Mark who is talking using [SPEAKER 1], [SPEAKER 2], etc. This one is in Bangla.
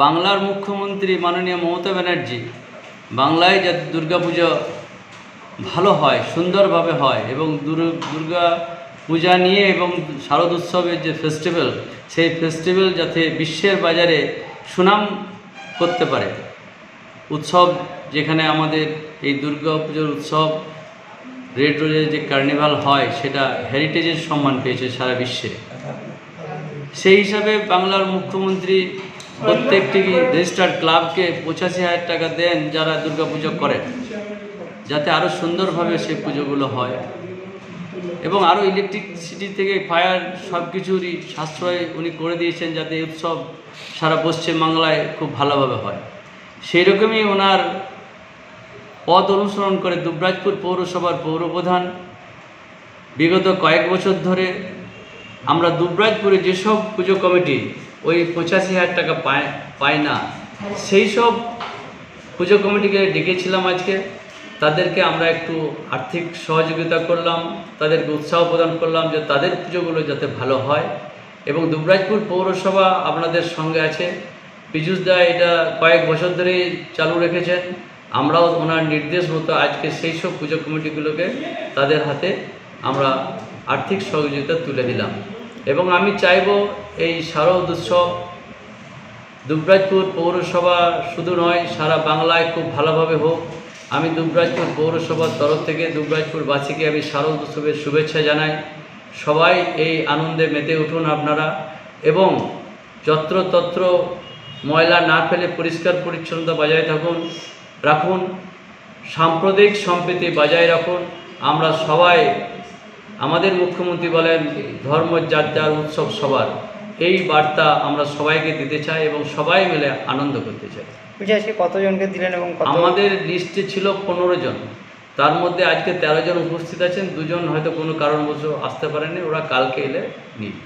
[SPEAKER 1] বাংলার মুখ্যমন্ত্রী মাননীয় মমতা ব্যানার্জি বাংলায় যাতে দুর্গাপূজা ভালো হয়, সুন্দরভাবে হয় এবং দুর্গা পূজা নিয়ে এবং শারদ উৎসবের যে ফেস্টিভ্যাল, সেই ফেস্টিভ্যাল যাতে বিশ্বের বাজারে সুনাম করতে পারে। উৎসব যেখানে আমাদের এই দুর্গা পুজোর উৎসব রেড রোজের যে কার্নিভাল হয় সেটা হেরিটেজের সম্মান পেয়েছে সারা বিশ্বে। সেই হিসাবে বাংলার মুখ্যমন্ত্রী প্রত্যেকটি রেজিস্টার্ড ক্লাবকে 85,000 টাকা দেন যারা দুর্গা পুজো করেন, যাতে আরও সুন্দরভাবে সেই পুজোগুলো হয় এবং আরও ইলেকট্রিসিটি থেকে ফায়ার সব কিছুরই সাশ্রয় উনি করে দিয়েছেন, যাতে এই উৎসব সারা পশ্চিমবাংলায় খুব ভালোভাবে হয়। সেই রকমই ওনার পথ অনুসরণ করে দুবরাজপুর পৌরসভার পৌরপ্রধান বিগত কয়েক বছর ধরে আমরা দুবরাজপুরে যেসব পুজো কমিটি ওই 85,000 টাকা পায় না, সেই সব পুজো কমিটিকে ডেকেছিলাম আজকে। তাদেরকে আমরা একটু আর্থিক সহযোগিতা করলাম, তাদেরকে উৎসাহ প্রদান করলাম যে তাদের পুজোগুলো যাতে ভালো হয় এবং দুবরাজপুর পৌরসভা আপনাদের সঙ্গে আছে। পীযূষ দা এটা কয়েক বছর ধরেই চালু রেখেছেন। আমরাও ওনার নির্দেশ মতো আজকে সেই সব পুজো কমিটিগুলোকে তাদের হাতে আমরা আর্থিক সহযোগিতা তুলে দিলাম এবং আমি চাইব এই শারদ উৎসব দুবরাজপুর পৌরসভা শুধু নয়, সারা বাংলায় খুব ভালোভাবে হোক। আমি দুবরাজপুর পৌরসভার তরফ থেকে দুবরাজপুরবাসীকে আমি শারদ উৎসবের শুভেচ্ছা জানাই। সবাই এই আনন্দে মেতে উঠুন আপনারা এবং যত্রতত্র ময়লা না ফেলে পরিষ্কার পরিচ্ছন্নতা বজায় রাখুন, সাম্প্রদায়িক সম্প্রীতি বজায় রাখুন। আমরা সবাই, আমাদের মুখ্যমন্ত্রী বলেন ধর্ম যার যার উৎসব সবার, এই বার্তা আমরা সবাইকে দিতে চাই এবং সবাই মিলে আনন্দ করতে চাই।
[SPEAKER 2] আজকে কতজনকে দিলেন? এবং
[SPEAKER 1] আমাদের লিস্টে ছিল 15 জন, তার মধ্যে আজকে 13 জন উপস্থিত আছেন। 2 জন হয়তো কোনো কারণবশত আসতে পারেননি, ওরা কালকে এলে নিয়ে